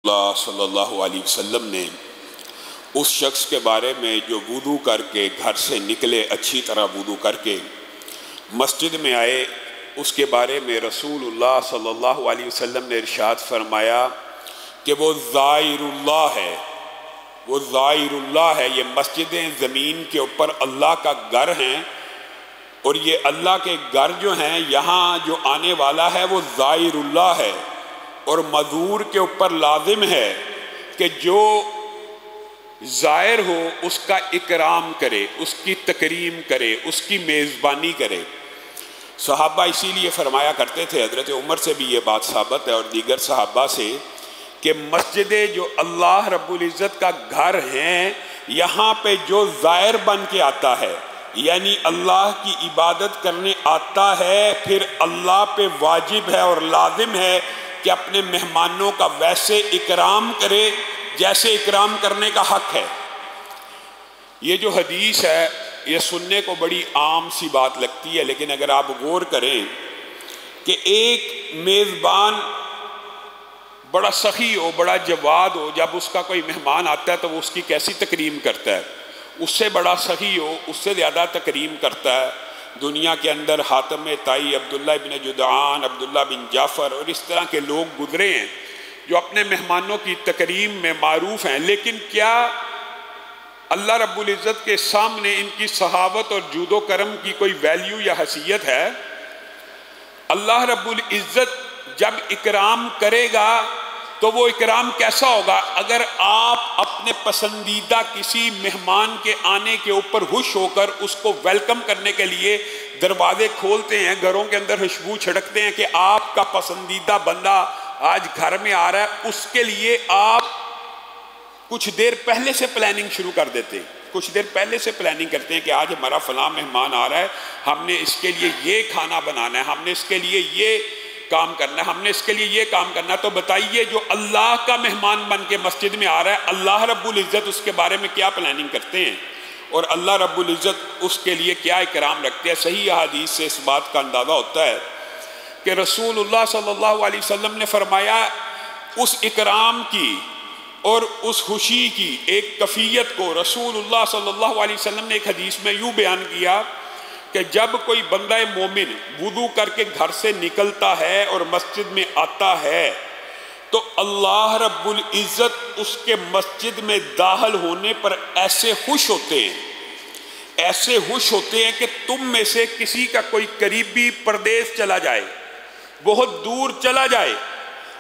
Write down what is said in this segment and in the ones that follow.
اللہ صلی اللہ علیہ وسلم نے اس شخص کے بارے میں جو وضو کر کے گھر سے نکلے، اچھی طرح وضو کر کے مسجد میں آئے، اس کے بارے میں رسول اللہ صلی اللہ علیہ وسلم نے ارشاد فرمایا کہ وہ زائر اللہ ہے، وہ زائر اللہ ہے۔ یہ مسجدیں زمین کے اوپر اللہ کا گھر ہیں، اور یہ اللہ کے گھر جو ہیں یہاں جو آنے والا ہے وہ زائر اللہ ہے، اور مزور کے اوپر لازم ہے کہ جو زائر ہو اس کا اکرام کرے، اس کی تکریم کرے، اس کی میزبانی کرے۔ صحابہ اسی لیے فرمایا کرتے تھے، حضرت عمر سے بھی یہ بات ثابت ہے اور دیگر صحابہ سے، کہ مسجدیں جو اللہ رب العزت کا گھر ہیں، یہاں پہ جو زائر بن کے آتا ہے، یعنی اللہ کی عبادت کرنے آتا ہے، پھر اللہ پہ واجب ہے اور لازم ہے کہ اپنے مہمانوں کا ویسے اکرام کرے جیسے اکرام کرنے کا حق ہے۔ یہ جو حدیث ہے یہ سننے کو بڑی عام سی بات لگتی ہے، لیکن اگر آپ غور کریں کہ ایک میزبان بڑا سخی ہو، بڑا جواد ہو، جب اس کا کوئی مہمان آتا ہے تو وہ اس کی کیسی تکریم کرتا ہے؟ اس سے بڑا سخی ہو، اس سے زیادہ تکریم کرتا ہے۔ دنیا کے اندر حاتم طائی، عبداللہ بن جدعان، عبداللہ بن جعفر اور اس طرح کے لوگ گزرے ہیں جو اپنے مہمانوں کی تکریم میں معروف ہیں، لیکن کیا اللہ رب العزت کے سامنے ان کی سخاوت اور جود و کرم کی کوئی ویلیو یا حیثیت ہے؟ اللہ رب العزت جب اکرام کرے گا تو وہ اکرام کیسا ہوگا؟ اگر آپ اپنے پسندیدہ کسی مہمان کے آنے کے اوپر خوش ہو کر اس کو ویلکم کرنے کے لیے دروازے کھولتے ہیں، گھروں کے اندر خوشبو چھڑکتے ہیں کہ آپ کا پسندیدہ بندہ آج گھر میں آ رہا ہے، اس کے لیے آپ کچھ دیر پہلے سے پلاننگ شروع کر دیتے ہیں، کچھ دیر پہلے سے پلاننگ کرتے ہیں کہ آج ہمارا فلاں مہمان آ رہا ہے، ہم نے اس کے لیے یہ کھانا بنانا ہے، ہم نے اس کے لیے یہ کام کرنا ہے، ہم نے اس کے لیے یہ کام کرنا ہے۔ تو بتائیے جو اللہ کا مہمان بن کے مسجد میں آ رہا ہے، اللہ رب العزت اس کے بارے میں کیا پلاننگ کرتے ہیں، اور اللہ رب العزت اس کے لیے کیا اکرام رکھتے ہیں؟ صحیح حدیث سے اس بات کا اندازہ ہوتا ہے کہ رسول اللہ صلی اللہ علیہ وسلم نے فرمایا اس اکرام کی اور اس خوشی کی ایک کیفیت کو رسول اللہ صلی اللہ علیہ وسلم نے ایک حدیث میں یوں بیان کیا کہ جب کوئی بندہ مومن وضو کر کے گھر سے نکلتا ہے اور مسجد میں آتا ہے تو اللہ رب العزت اس کے مسجد میں داخل ہونے پر ایسے خوش ہوتے ہیں، ایسے خوش ہوتے ہیں کہ تم میں سے کسی کا کوئی قریبی پردیس چلا جائے، بہت دور چلا جائے،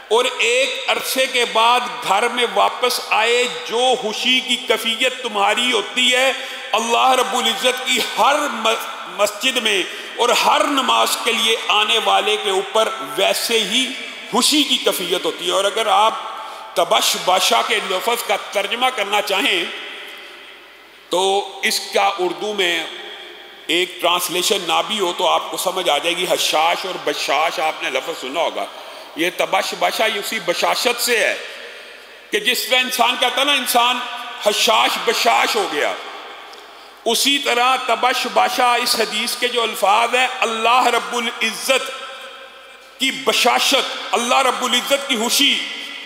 اور ایک عرصے کے بعد گھر میں واپس آئے، جو خوشی کی کیفیت تمہاری ہوتی ہے اللہ رب العزت کی ہر مسجد میں اور ہر نماز کے لیے آنے والے کے اوپر ویسے ہی خوشی کی کیفیت ہوتی ہے۔ اور اگر آپ تبش باشا کے لفظ کا ترجمہ کرنا چاہیں تو اس کا اردو میں ایک ٹرانسلیشن نہ بھی ہو تو آپ کو سمجھ آ جائے گی۔ حشاش اور بشاش آپ نے لفظ سنا ہوگا، یہ تبش باشا یہ اسی بشاشت سے ہے کہ جس طرح انسان کہتا ہے نا انسان حشاش بشاش ہو گیا، اسی طرح تبش باشا اس حدیث کے جو الفاظ ہیں اللہ رب العزت کی بشاشت، اللہ رب العزت کی خوشی،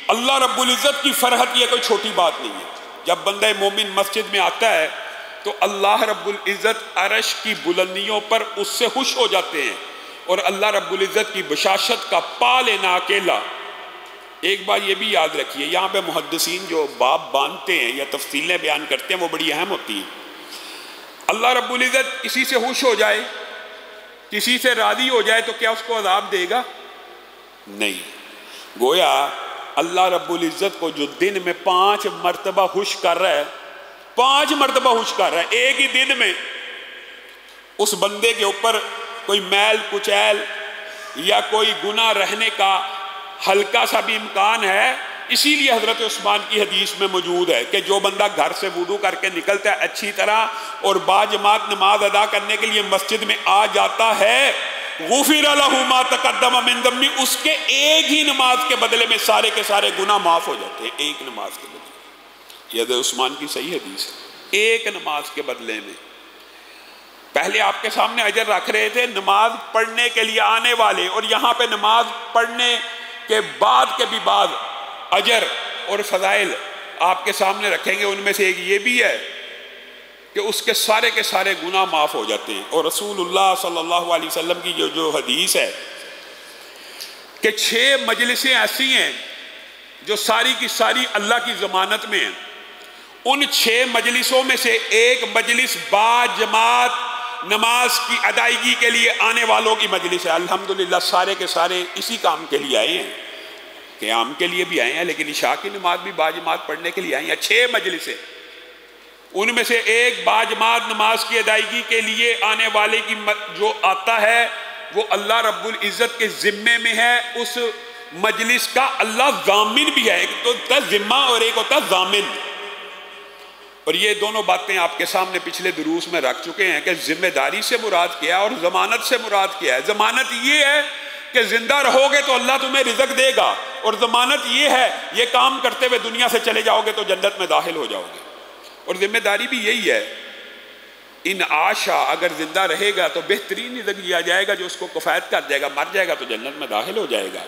اللہ رب العزت کی فرحت، یہ کوئی چھوٹی بات نہیں ہے۔ جب بندہ مومن مسجد میں آتا ہے تو اللہ رب العزت عرش کی بلندیوں پر اس سے خوش ہو جاتے ہیں، اور اللہ رب العزت کی بشاشت کا پا لینا اکیلا۔ ایک بات یہ بھی یاد رکھیے، یہاں پہ محدثین جو باب باندھتے ہیں یا تفصیلیں بیان کرتے ہیں وہ بڑی اہم ہوتی ہیں۔ اللہ رب العزت کسی سے خوش ہو جائے، کسی سے راضی ہو جائے تو کیا اس کو عذاب دے گا؟ نہیں۔ گویا اللہ رب العزت کو جو دن میں 5 مرتبہ خوش کر رہا ہے، 5 مرتبہ خوش کر رہا ہے ایک ہی دن میں، اس بندے کے اوپر کوئی میل کچیل یا کوئی گناہ رہنے کا ہلکا سا بھی امکان ہے۔ اسی لیے حضرت عثمان کی حدیث میں موجود ہے کہ جو بندہ گھر سے وضو کر کے نکلتا ہے اچھی طرح اور باجماعت نماز ادا کرنے کے لیے مسجد میں آ جاتا ہے، غفر لہ ما تقدم من ذنبہ، اس کے ایک ہی نماز کے بدلے میں سارے کے سارے گناہ معاف ہو جاتے ہیں، ایک نماز کے بدلے۔ یہ حضرت عثمان کی صحیح حدیث ہے، ایک نماز کے بدلے میں۔ پہلے آپ کے سامنے اجر رکھ رہے تھے نماز پڑھنے کے لیے آنے والے، اور یہاں پہ نماز پڑھنے کے بعد کے بھی بعد اجر اور فضائل آپ کے سامنے رکھیں گے، ان میں سے ایک یہ بھی ہے کہ اس کے سارے گناہ معاف ہو جاتے ہیں۔ اور رسول اللہ صلی اللہ علیہ وسلم کی جو حدیث ہے کہ 6 مجلسیں ایسی ہیں جو ساری کی ساری اللہ کی ضمانت میں ہیں، ان 6 مجلسوں میں سے ایک مجلس با جماعت نماز کی ادائیگی کے لیے آنے والوں کی مجلس ہے۔ الحمدللہ سارے کے سارے اسی کام کے لیے آئے ہیں، قیام کے لیے بھی آئے ہیں، لیکن عشاء کی نماز بھی با جماعت پڑھنے کے لیے آئے ہیں۔ 6 مجلسیں، ان میں سے ایک با جماعت نماز کی ادائیگی کے لیے آنے والے کی جو آتا ہے وہ اللہ رب العزت کے ذمے میں ہے، اس مجلس کا اللہ ضامن بھی ہے۔ ایک تو ہوتا ہے ذمہ اور ایک ہوتا ہے ضامن، اور یہ دونوں باتیں آپ کے سامنے پچھلے دروس میں رکھ چکے ہیں کہ ذمہ داری سے مراد کیا اور ضمانت سے مراد کیا ہے۔ ضمانت یہ ہے کہ زندہ رہو گے تو اللہ تمہیں رزق دے گا، اور ضمانت یہ ہے یہ کام کرتے ہوئے دنیا سے چلے جاؤ گے تو جنت میں داخل ہو جاؤ گے۔ اور ذمہ داری بھی یہی ہے، ان عاشا اگر زندہ رہے گا تو بہترین رزق دیا جائے گا جو اس کو کفایت کر جائے گا، مر جائے گا تو جنت میں داخل ہو جائے گا۔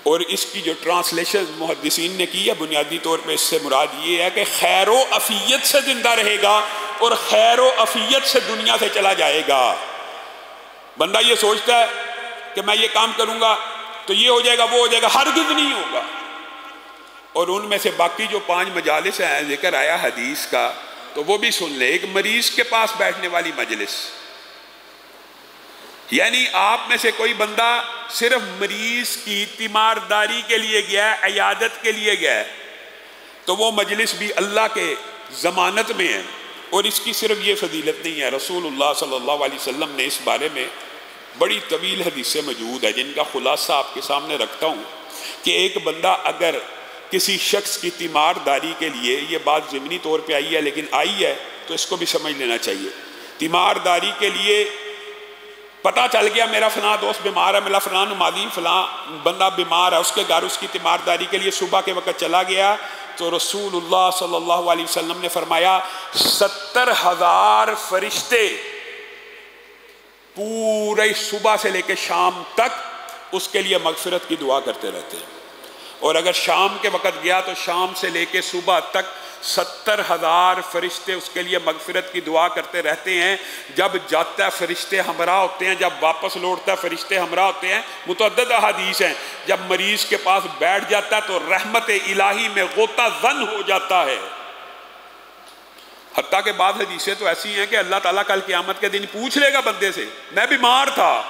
اور اس کی جو ٹرانسلیشن محدثین نے کی ہے بنیادی طور پہ اس سے مراد یہ ہے کہ خیر و عافیت سے زندہ رہے گا اور خیر و عافیت سے دنیا سے چلا جائے گا۔ بندہ یہ سوچتا ہے کہ میں یہ کام کروں گا تو یہ ہو جائے گا وہ ہو جائے گا، ہرگز نہیں ہوگا۔ اور ان میں سے باقی جو 5 مجالس ہیں ذکر آیا حدیث کا تو وہ بھی سن لے۔ ایک مریض کے پاس بیٹھنے والی مجلس، یعنی آپ میں سے کوئی بندہ صرف مریض کی تیمارداری کے لیے گیا ہے، عیادت کے لیے گیا ہے، تو وہ مجلس بھی اللہ کے ضمانت میں ہے۔ اور اس کی صرف یہ فضیلت نہیں ہے، رسول اللہ صلی اللہ علیہ وسلم نے اس بارے میں بڑی طویل حدیثیں موجود ہے جن کا خلاصہ آپ کے سامنے رکھتا ہوں کہ ایک بندہ اگر کسی شخص کی تیمارداری کے لیے، یہ بات ضمنی طور پہ آئی ہے لیکن آئی ہے تو اس کو بھی سمجھ لینا چاہیے، تیمارداری کے لیے پتہ چل گیا میرا فلاں دوست بیمار ہے، میرا فلاں نمازی فلاں بندہ بیمار ہے، اس کے گھر اس کی تیمارداری کے لیے صبح کے وقت چلا گیا تو رسول اللہ صلی اللہ علیہ وسلم نے فرمایا 70,000 فرشتے پورے صبح سے لے کے شام تک اس کے لیے مغفرت کی دعا کرتے رہتے ہیں۔ اور اگر شام کے وقت گیا تو شام سے لے کے صبح تک 70,000 فرشتے اس کے لیے مغفرت کی دعا کرتے رہتے ہیں۔ جب جاتا ہے فرشتے ہمراہ ہوتے ہیں، جب واپس لوٹتا ہے فرشتے ہمراہ ہوتے ہیں۔ متعدد احادیث ہیں، جب مریض کے پاس بیٹھ جاتا ہے تو رحمت الہی میں غوطہ زن ہو جاتا ہے۔ حتیٰ کہ بعض حدیثیں تو ایسی ہیں کہ اللہ تعالیٰ کل قیامت کے دن پوچھ لے گا بندے سے، میں بیمار تھا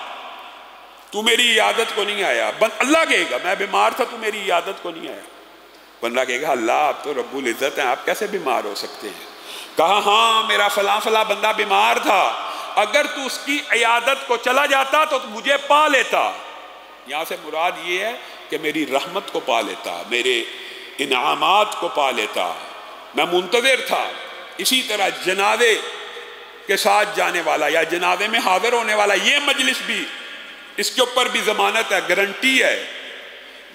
تو میری عیادت کو نہیں آیا۔ اللہ کہے گا میں بیمار تھا تو میری عیادت کو نہیں آیا۔ بندہ کہے گا اللہ آپ تو رب العزت ہیں، آپ کیسے بیمار ہو سکتے ہیں؟ کہا ہاں میرا فلاں فلاں بندہ بیمار تھا، اگر تو اس کی عیادت کو چلا جاتا تو مجھے پا لیتا۔ یہاں سے مراد یہ ہے کہ میری رحمت کو پا لیتا، میرے انعامات کو پا لیتا، میں منتظر تھا۔ اسی طرح جنازے کے ساتھ جانے والا یا جنازے میں حاضر ہونے والا، یہ مجلس بھی اس کے اوپر بھی ضمانت ہے، گارنٹی ہے۔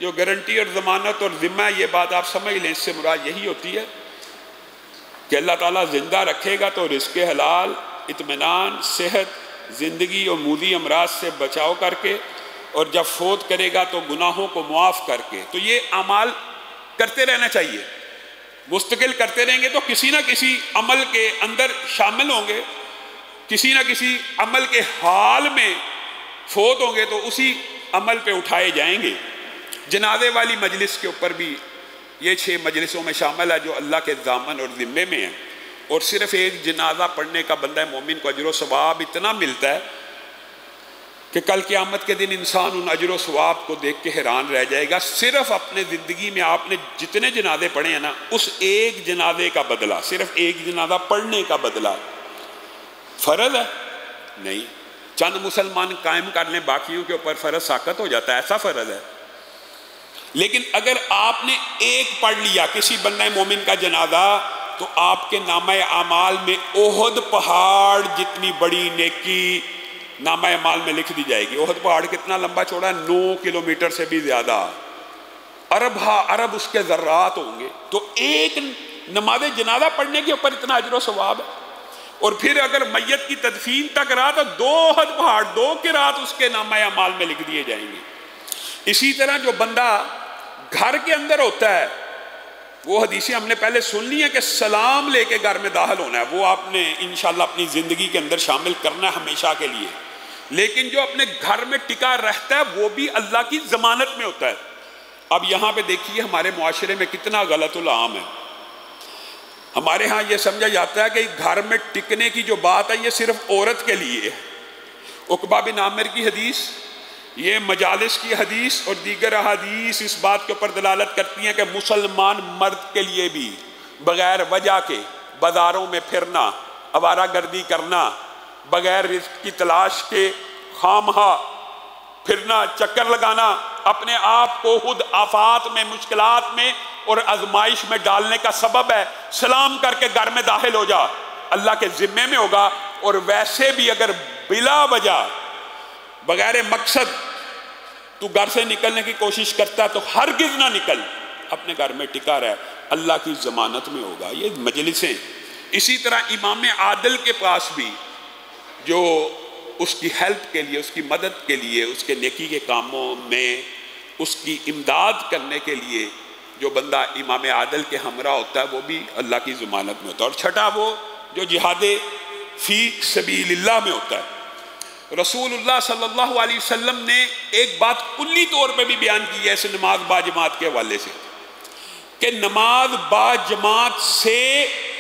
جو گارنٹی اور ضمانت اور ذمہ، یہ بات آپ سمجھ لیں، اس سے مراد یہی ہوتی ہے کہ اللہ تعالیٰ زندہ رکھے گا تو رزق حلال، اطمینان، صحت، زندگی اور موذی امراض سے بچاؤ کر کے، اور جب فوت کرے گا تو گناہوں کو معاف کر کے۔ تو یہ اعمال کرتے رہنا چاہیے، مستقل کرتے رہیں گے تو کسی نہ کسی عمل کے اندر شامل ہوں گے، کسی نہ کسی عمل کے حال میں فوت ہوں گے تو اسی عمل پہ اٹھائے جائیں گے۔ جنازے والی مجلس کے اوپر بھی یہ 6 مجلسوں میں شامل ہے جو اللہ کے ضامن اور ذمے میں ہیں۔ اور صرف ایک جنازہ پڑھنے کا بندہ مومن کو اجر و ثواب اتنا ملتا ہے کہ کل قیامت کے دن انسان ان اجر و ثواب کو دیکھ کے حیران رہ جائے گا۔ صرف اپنے زندگی میں آپ نے جتنے جنازے پڑھے ہیں نا، اس ایک جنازے کا بدلہ، صرف ایک جنازہ پڑھنے کا بدلہ فرض ہے نہیں، چند مسلمان قائم کر لیں باقیوں کے اوپر فرض ساقط ہو جاتا ہے، ایسا فرض ہے۔ لیکن اگر آپ نے ایک پڑھ لیا کسی بندہ مومن کا جنازہ تو آپ کے نامہ اعمال میں احد پہاڑ جتنی بڑی نیکی نامہ اعمال میں لکھ دی جائے گی۔ احد پہاڑ کتنا لمبا چوڑا ہے؟ 9 کلومیٹر سے بھی زیادہ، ارب ہا ارب اس کے ذرات ہوں گے۔ تو ایک نماز جنازہ پڑھنے کے اوپر اتنا اجر و ثواب ہے۔ اور پھر اگر میت کی تدفین تک رہا تو 2 احد پہاڑ، 2 قرات اس کے نامہ اعمال میں لکھ دیے جائیں گے۔ اسی طرح جو بندہ گھر کے اندر ہوتا ہے وہ حدیثیں ہم نے پہلے سن لی ہیں کہ سلام لے کے گھر میں داخل ہونا ہے، وہ آپ نے انشاءاللہ اپنی زندگی کے اندر شامل کرنا ہے ہمیشہ کے لیے، لیکن جو اپنے گھر میں ٹکا رہتا ہے وہ بھی اللہ کی ضمانت میں ہوتا ہے۔ اب یہاں پہ دیکھیے ہمارے معاشرے میں کتنا غلط العام ہے۔ ہمارے ہاں یہ سمجھا جاتا ہے کہ گھر میں ٹکنے کی جو بات ہے یہ صرف عورت کے لیے ہے۔ عقبہ بن عامر کی حدیث، یہ مجالس کی حدیث اور دیگر احادیث اس بات کے اوپر دلالت کرتی ہیں کہ مسلمان مرد کے لیے بھی بغیر وجہ کے بازاروں میں پھرنا، آوارہ گردی کرنا، بغیر رزق کی تلاش کے خواہاں پھرنا، چکر لگانا، اپنے آپ کو خود آفات میں، مشکلات میں اور آزمائش میں ڈالنے کا سبب ہے۔ سلام کر کے گھر میں داخل ہو جا، اللہ کے ذمے میں ہوگا۔ اور ویسے بھی اگر بلا وجہ بغیر مقصد تو گھر سے نکلنے کی کوشش کرتا ہے تو ہرگز نہ نکل، اپنے گھر میں ٹکا رہے، اللہ کی ضمانت میں ہوگا۔ یہ مجلسیں اسی طرح امام عادل کے پاس بھی جو اس کی ہیلپ کے لیے، اس کی مدد کے لیے، اس کے نیکی کے کاموں میں اس کی امداد کرنے کے لیے جو بندہ امام عادل کے ہمراہ ہوتا ہے وہ بھی اللہ کی ضمانت میں ہوتا ہے۔ اور چھٹا وہ جو جہاد فی سبیل اللہ میں ہوتا ہے۔ رسول اللہ صلی اللہ علیہ وسلم نے ایک بات کلی طور پہ بھی بیان کی ہے اس نماز با جماعت کے حوالے سے، کہ نماز با جماعت سے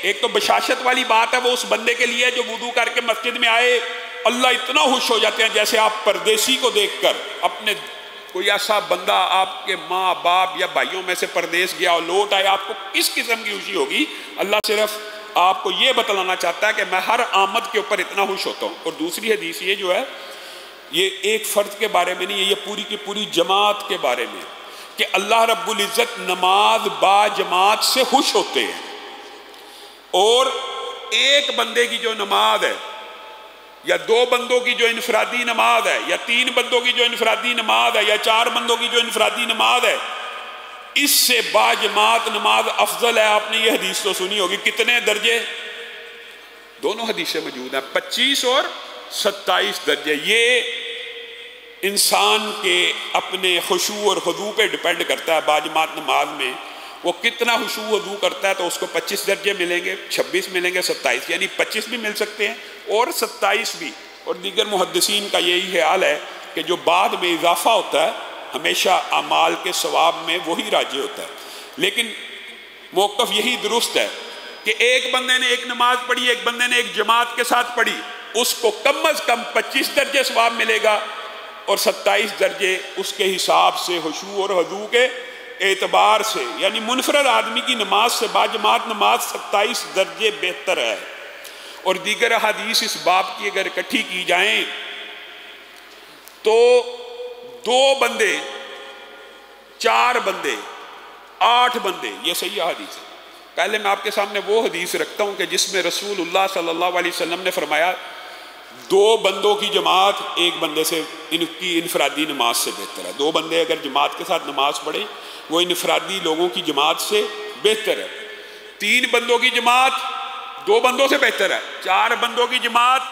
ایک تو بشاشت والی بات ہے وہ اس بندے کے لیے جو وضو کر کے مسجد میں آئے، اللہ اتنا خوش ہو جاتے ہیں جیسے آپ پردیسی کو دیکھ کر، اپنے کوئی ایسا بندہ آپ کے ماں باپ یا بھائیوں میں سے پردیس گیا اور لوٹ آئے، آپ کو کس قسم کی خوشی ہوگی؟ اللہ صرف آپ کو یہ بتلانا چاہتا ہے کہ میں ہر آمد کے اوپر اتنا خوش ہوتا ہوں۔ اور دوسری حدیث یہ جو ہے، یہ ایک فرد کے بارے میں نہیں ہے، یہ پوری کی پوری جماعت کے بارے میں، کہ اللہ رب العزت نماز با جماعت سے خوش ہوتے ہیں۔ اور ایک بندے کی جو نماز ہے، یا دو بندوں کی جو انفرادی نماز ہے، یا تین بندوں کی جو انفرادی نماز ہے، یا چار بندوں کی جو انفرادی نماز ہے، اس سے با جماعت نماز افضل ہے۔ آپ نے یہ حدیث تو سنی ہوگی، کتنے درجے؟ دونوں حدیثیں موجود ہیں، 25 اور 27 درجے۔ یہ انسان کے اپنے خشوع اور خضوع پہ ڈیپینڈ کرتا ہے۔ با جماعت نماز میں وہ کتنا خشوع خضوع کرتا ہے تو اس کو 25 درجے ملیں گے، 26 ملیں گے، 27، یعنی 25 بھی مل سکتے ہیں اور 27 بھی۔ اور دیگر محدثین کا یہی خیال ہے کہ جو بعد میں اضافہ ہوتا ہے ہمیشہ اعمال کے ثواب میں وہی راجع ہوتا ہے۔ لیکن موقف یہی درست ہے کہ ایک بندے نے ایک نماز پڑھی، ایک بندے نے ایک جماعت کے ساتھ پڑھی، اس کو کم از کم 25 درجے ثواب ملے گا، اور 27 درجے اس کے حساب سے خشوع اور خضوع کے اعتبار سے، یعنی منفرد آدمی کی نماز سے با جماعت نماز 27 درجے بہتر ہے۔ اور دیگر احادیث اس باب کی اگر اکٹھی کی جائیں تو 2 بندے، 4 بندے، 8 بندے، یہ صحیح حدیث ہے۔ پہلے میں آپ کے سامنے وہ حدیث رکھتا ہوں کہ جس میں رسول اللہ صلی اللہ علیہ وسلم نے فرمایا 2 بندوں کی جماعت ایک بندے سے ان کی انفرادی نماز سے بہتر ہے۔ 2 بندے اگر جماعت کے ساتھ نماز پڑھیں وہ انفرادی لوگوں کی جماعت سے بہتر ہے۔ 3 بندوں کی جماعت 2 بندوں سے بہتر ہے۔ 4 بندوں کی جماعت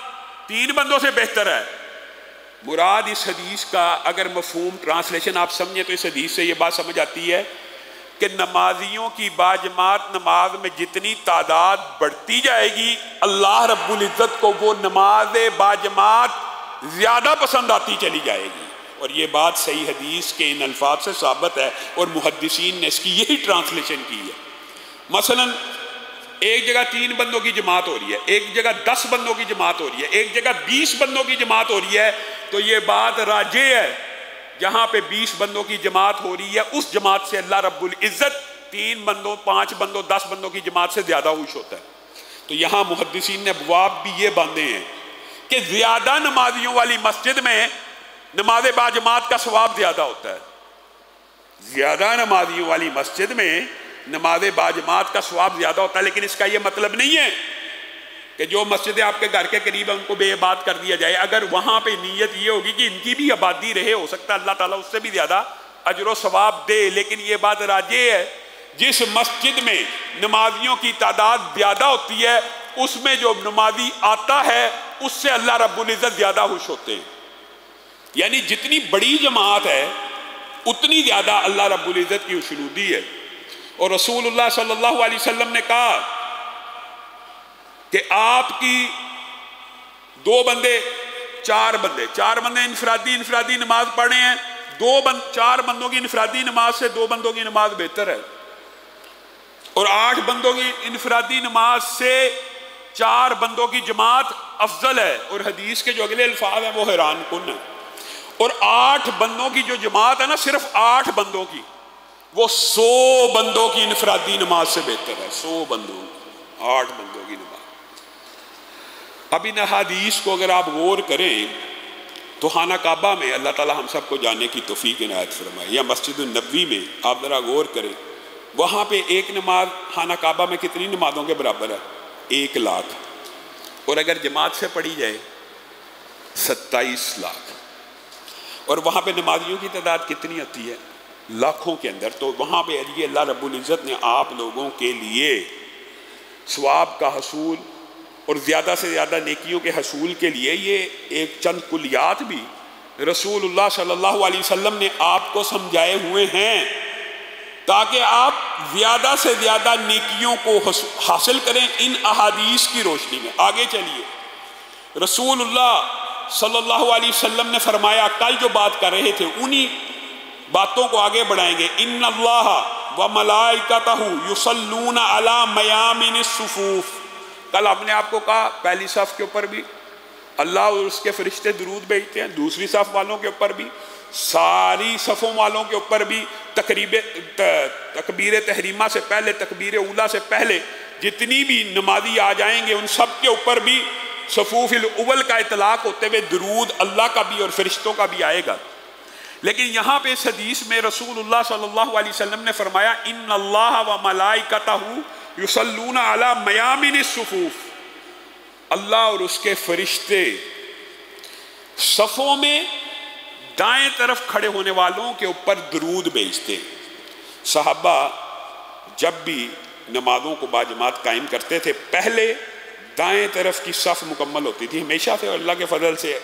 3 بندوں سے بہتر ہے۔ مراد اس حدیث کا اگر مفہوم ٹرانسلیشن آپ سمجھیں تو اس حدیث سے یہ بات سمجھ آتی ہے کہ نمازیوں کی با جماعت نماز میں جتنی تعداد بڑھتی جائے گی، اللہ رب العزت کو وہ نماز با جماعت زیادہ پسند آتی چلی جائے گی۔ اور یہ بات صحیح حدیث کے ان الفاظ سے ثابت ہے، اور محدثین نے اس کی یہی ٹرانسلیشن کی ہے۔ مثلا ایک جگہ 3 بندوں کی جماعت ہو رہی ہے، ایک جگہ 10 بندوں کی جماعت ہو رہی ہے، ایک جگہ 20 بندوں کی جماعت ہو رہی ہے، تو یہ بات راجع ہے۔ جہاں پہ 20 بندوں کی جماعت ہو رہی ہے اس جماعت سے اللہ رب العزت 3 بندوں، 5 بندوں، 10 بندوں کی جماعت سے زیادہ خوش ہوتا ہے۔ تو یہاں محدثین نے ابواب بھی یہ باندھے ہیں کہ زیادہ نمازیوں والی مسجد میں نماز با جماعت کا ثواب زیادہ ہوتا ہے۔ زیادہ نمازیوں والی مسجد میں نماز با جماعت کا ثواب زیادہ ہوتا ہے، لیکن اس کا یہ مطلب نہیں ہے کہ جو مسجدیں آپ کے گھر کے قریب ہیں ان کو بے آباد کر دیا جائے۔ اگر وہاں پہ نیت یہ ہوگی کہ ان کی بھی آبادی رہے، ہو سکتا ہے اللہ تعالیٰ اس سے بھی زیادہ اجر و ثواب دے، لیکن یہ بات راجع ہے جس مسجد میں نمازیوں کی تعداد زیادہ ہوتی ہے اس میں جو نمازی آتا ہے اس سے اللہ رب العزت زیادہ خوش ہوتے ہیں۔ یعنی جتنی بڑی جماعت ہے اتنی زیادہ اللہ رب العزت کی خوشنودی ہے۔ اور رسول اللہ صلی اللہ علیہ وسلم نے کہا کہ آپ کی چار بندے انفرادی نماز پڑھے ہیں، چار بندوں کی انفرادی نماز سے 2 بندوں کی نماز بہتر ہے، اور 8 بندوں کی انفرادی نماز سے 4 بندوں کی جماعت افضل ہے، اور حدیث کے جو اگلے الفاظ ہیں وہ حیران کن ہیں، اور 8 بندوں کی جو جماعت ہے نا، صرف 8 بندوں کی، وہ 100 بندوں کی انفرادی نماز سے بہتر ہے، 100 بندوں 8 بندوں کی نماز۔ اب ان حدیث کو اگر آپ غور کریں تو خانہ کعبہ میں اللہ تعالی ہم سب کو جانے کی توفیق عنایت فرمائے، یا مسجد النبوی میں آپ ذرا غور کریں، وہاں پہ ایک نماز خانہ کعبہ میں کتنی نمازوں کے برابر ہے؟ 1 لاکھ، اور اگر جماعت سے پڑھی جائے 27 لاکھ، اور وہاں پہ نمازیوں کی تعداد کتنی ہوتی ہے؟ لاکھوں کے اندر۔ تو وہاں پہ اللہ رب العزت نے آپ لوگوں کے لیے ثواب کا حصول اور زیادہ سے زیادہ نیکیوں کے حصول کے لیے یہ ایک چند کلیات بھی رسول اللہ صلی اللہ علیہ وسلم نے آپ کو سمجھائے ہوئے ہیں، تاکہ آپ زیادہ سے زیادہ نیکیوں کو حاصل کریں ان احادیث کی روشنی میں۔ آگے چلیے، رسول اللہ صلی اللہ علیہ وسلم نے فرمایا، کل جو بات کر رہے تھے انہی باتوں کو آگے بڑھائیں گے، ان اللہ و ملائکتہ یصلون علی میامن الصفوف۔ کل ہم نے آپ کو کہا پہلی صف کے اوپر بھی اللہ اور اس کے فرشتے درود بھیجتے ہیں، دوسری صف والوں کے اوپر بھی، ساری صفوں والوں کے اوپر بھی، تکبیر تحریمہ سے پہلے، تکبیر اولیٰ سے پہلے جتنی بھی نمازی آ جائیں گے ان سب کے اوپر بھی صفوف الاول کا اطلاق ہوتے ہوئے درود اللہ کا بھی اور فرشتوں کا بھی آئے گا۔ لیکن یہاں پہ اس حدیث میں رسول اللہ صلی اللہ علیہ وسلم نے فرمایا، ان اللہ و ملائکتہ یصلون علی میامن الصفوف، اللہ اور اس کے فرشتے صفوں میں دائیں طرف کھڑے ہونے والوں کے اوپر درود بھیجتے۔ صحابہ جب بھی نمازوں کو باجماعت قائم کرتے تھے پہلے دائیں طرف کی صف مکمل ہوتی تھی ہمیشہ سے، اور اللہ کے فضل سے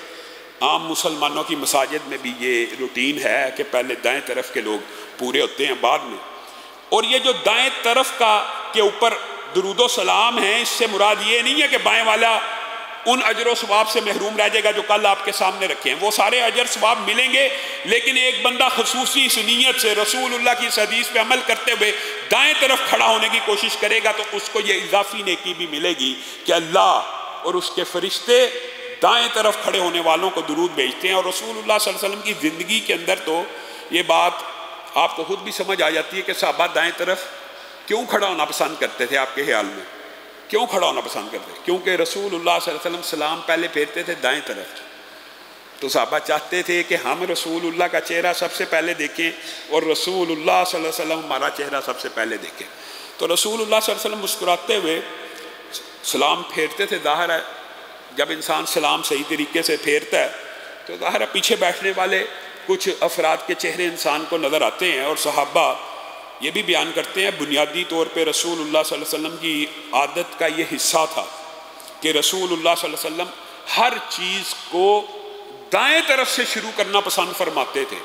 عام مسلمانوں کی مساجد میں بھی یہ روٹین ہے کہ پہلے دائیں طرف کے لوگ پورے ہوتے ہیں بعد میں۔ اور یہ جو دائیں طرف کے اوپر درود و سلام ہیں، اس سے مراد یہ نہیں ہے کہ بائیں والا ان اجر و ثواب سے محروم رہ جائے گا جو کل آپ کے سامنے رکھے ہیں، وہ سارے اجر ثواب ملیں گے، لیکن ایک بندہ خصوصی اس نیت سے رسول اللہ کی اس حدیث پہ عمل کرتے ہوئے دائیں طرف کھڑا ہونے کی کوشش کرے گا تو اس کو یہ اضافی نیکی بھی ملے گی کہ اللہ اور اس کے فرشتے دائیں طرف کھڑے ہونے والوں کو درود بھیجتے ہیں۔ اور رسول اللہ صلی اللہ علیہ وسلم کی زندگی کے اندر تو یہ بات آپ کو خود بھی سمجھ آ جاتی ہے کہ صحابہ دائیں طرف کیوں کھڑا ہونا پسند کرتے تھے۔ آپ کے خیال میں کیوں کھڑا ہونا پسند کرتے؟ کیونکہ رسول اللہ صلی اللہ علیہ وسلم سلام پہلے پھیرتے تھے دائیں طرف، تو صحابہ چاہتے تھے کہ ہم رسول اللہ کا چہرہ سب سے پہلے دیکھیں اور رسول اللہ صلی اللہ علیہ وسلم ہمارا چہرہ سب سے پہلے دیکھیں۔ تو رسول اللہ صلی اللہ علیہ وسلم مسکراتے ہوئے سلام پھیرتے تھے۔ ظاہر ہے جب انسان سلام صحیح طریقے سے پھیرتا ہے تو ظاہر ہے پیچھے بیٹھنے والے کچھ افراد کے چہرے انسان کو نظر آتے ہیں، اور صحابہ یہ بھی بیان کرتے ہیں بنیادی طور پہ رسول اللہ صلی اللہ علیہ وسلم کی عادت کا یہ حصہ تھا کہ رسول اللہ صلی اللہ علیہ وسلم ہر چیز کو دائیں طرف سے شروع کرنا پسند فرماتے تھے،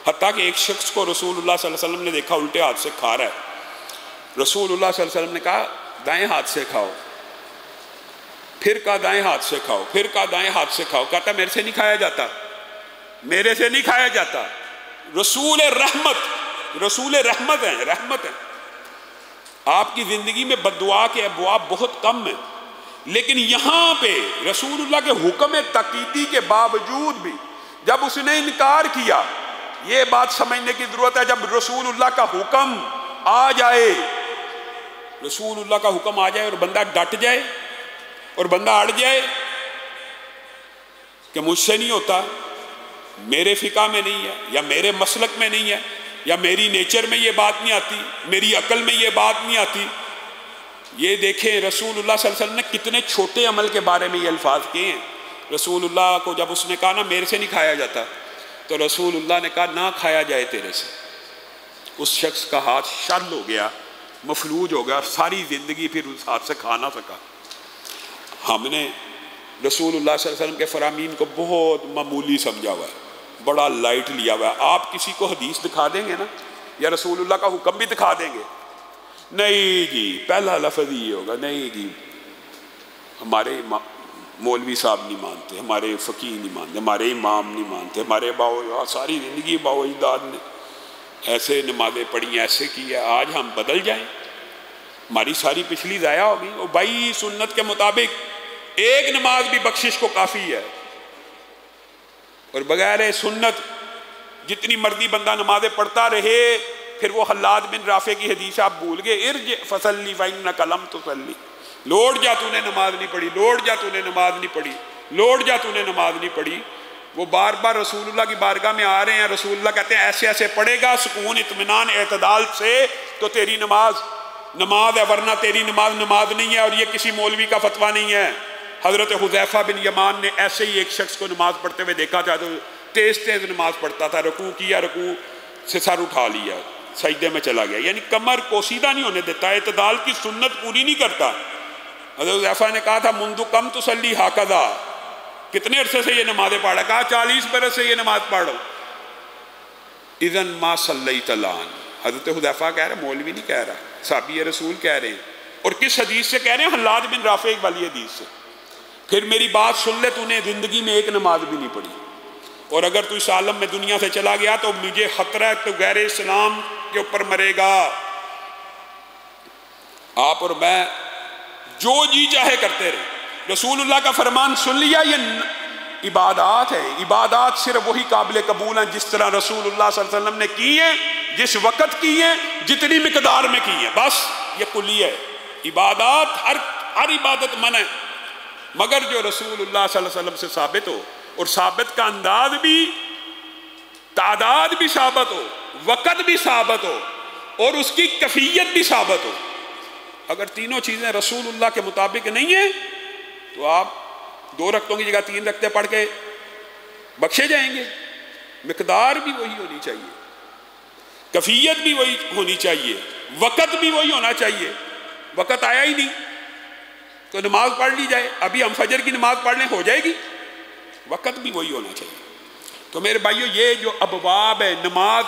حتیٰ کہ ایک شخص کو رسول اللہ صلی اللہ علیہ وسلم نے دیکھا الٹے ہاتھ سے کھا رہا ہے، رسول اللہ صلی اللہ علیہ وسلم نے کہا دائیں ہاتھ سے کھاؤ، پھر کہا دائیں ہاتھ سے کھاؤ، پھر کہا دائیں ہاتھ سے کھاؤ، کہتا میرے سے نہیں کھایا جاتا، میرے سے نہیں کھایا جاتا۔ رسول رحمت ہیں، رحمت ہیں۔ آپ کی زندگی میں بددعا کے ابواب بہت کم ہیں، لیکن یہاں پہ رسول اللہ کے حکم تقیدی کے باوجود بھی جب اس نے انکار کیا، یہ بات سمجھنے کی ضرورت ہے جب رسول اللہ کا حکم آ جائے، رسول اللہ کا حکم آ جائے اور بندہ ڈٹ جائے اور بندہ اڑ جائے کہ مجھ سے نہیں ہوتا، میرے فقہ میں نہیں ہے، یا میرے مسلک میں نہیں ہے، یا میری نیچر میں یہ بات نہیں آتی، میری عقل میں یہ بات نہیں آتی۔ یہ دیکھیں رسول اللہ صلی اللہ علیہ وسلم نے کتنے چھوٹے عمل کے بارے میں یہ الفاظ کیے ہیں۔ رسول اللہ کو جب اس نے کہا نا میرے سے نہیں کھایا جاتا، تو رسول اللہ نے کہا نہ کھایا جائے تیرے سے۔ اس شخص کا ہاتھ شل ہو گیا، مفلوج ہو گیا، اور ساری زندگی پھر اس ہاتھ سے کھا نہ سکا۔ ہم نے رسول اللہ صلی اللہ علیہ وسلم کے فرامین کو بہت معمولی سمجھا ہوا ہے، بڑا لائٹ لیا ہوا ہے۔ آپ کسی کو حدیث دکھا دیں گے نا، یا رسول اللہ کا حکم بھی دکھا دیں گے، نہیں جی پہلا لفظ یہ ہوگا، نہیں جی ہمارے مولوی صاحب نہیں مانتے، ہمارے فقیہ نہیں مانتے، ہمارے امام نہیں مانتے، ہمارے باؤ ساری زندگی باؤ اجداد نے ایسے نمازیں پڑھی، ایسے کیا، آج ہم بدل جائیں؟ ہماری ساری پچھلی ضائع ہوگی۔ اور بھائی سنت کے مطابق ایک نماز بھی بخشش کو کافی ہے، اور بغیر سنت جتنی مرضی بندہ نمازیں پڑھتا رہے، پھر وہ حلاد بن رافع کی حدیث آپ بھول گئے، ارجع فصلی فإنک لم تصلی، لوٹ جا تو نے نماز نہیں پڑھی، لوٹ جا تو نے نماز نہیں پڑھی، لوٹ جا تو نے نماز نہیں پڑھی۔ وہ بار بار رسول اللہ کی بارگاہ میں آ رہے ہیں، رسول اللہ کہتے ہیں ایسے ایسے پڑھے گا سکون اطمینان اعتدال سے تو تیری نماز نماز ہے، ورنہ تیری نماز نماز نہیں ہے۔ اور یہ کسی مولوی کا فتویٰ نہیں ہے، حضرت حذیفہ بن یمان نے ایسے ہی ایک شخص کو نماز پڑھتے ہوئے دیکھا تھا، تو تیز تیز نماز پڑھتا تھا، رکوع کیا، رکوع سے سر اٹھا لیا، سجدے میں چلا گیا، یعنی کمر کو سیدھا نہیں ہونے دیتا، اعتدال کی سنت پوری نہیں کرتا۔ حضرت حذیفہ نے کہا تھا منذ کم تصلی ہاکذا، کتنے عرصے سے یہ نمازیں پڑھ رہا؟ کہا 40 برس سے یہ نماز پڑھو۔ اذن ما صلیت الان، حضرت حذیفہ کہہ رہے ہیں، مولوی نہیں کہہ رہا، صحابی رسول کہہ رہے ہیں، اور کس حدیث سے کہہ رہے ہیں؟ حلاد بن رافع والی حدیث سے۔ پھر میری بات سن لے، تو نے زندگی میں ایک نماز بھی نہیں پڑھی، اور اگر تو اس عالم میں دنیا سے چلا گیا تو مجھے خطرہ ہے تو غیر اسلام کے اوپر مرے گا۔ آپ اور میں جو جی چاہے کرتے رہے، رسول اللہ کا فرمان سن لیا، یہ عبادات ہے، عبادات صرف وہی قابل قبول ہیں جس طرح رسول اللہ صلی اللہ علیہ وسلم نے کی ہیں، جس وقت کی ہیں، جتنی مقدار میں کی ہیں، بس یہ کلی ہے۔ عبادات ہر عبادت منع ہے، مگر جو رسول اللہ صلی اللہ علیہ وسلم سے ثابت ہو، اور ثابت کا انداز بھی، تعداد بھی ثابت ہو، وقت بھی ثابت ہو، اور اس کی کیفیت بھی ثابت ہو۔ اگر تینوں چیزیں رسول اللہ کے مطابق نہیں ہیں تو آپ 2 رکعتوں کی جگہ 3 رکعتیں پڑھ کے بخشے جائیں گے۔ مقدار بھی وہی ہونی چاہیے، کیفیت بھی وہی ہونی چاہیے، وقت بھی وہی ہونا چاہیے۔ وقت آیا ہی نہیں تو نماز پڑھ لی جائے، ابھی ہم فجر کی نماز پڑھ لیں ہو جائے گی، وقت بھی وہی ہونا چاہیے۔ تو میرے بھائیو، یہ جو ابواب ہے نماز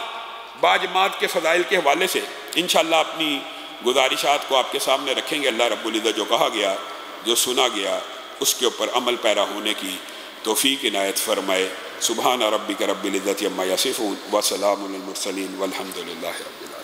باجماعت کے فضائل کے حوالے سے انشاءاللہ اپنی گزارشات کو آپ کے سامنے رکھیں گے۔ اللہ رب العزت جو کہا گیا، جو سنا گیا، اس کے اوپر عمل پیرا ہونے کی توفیق عنایت فرمائے۔ سبحان ربک رب العزت عما یصفون وسلام علی المرسلین والحمد للہ رب العالمین۔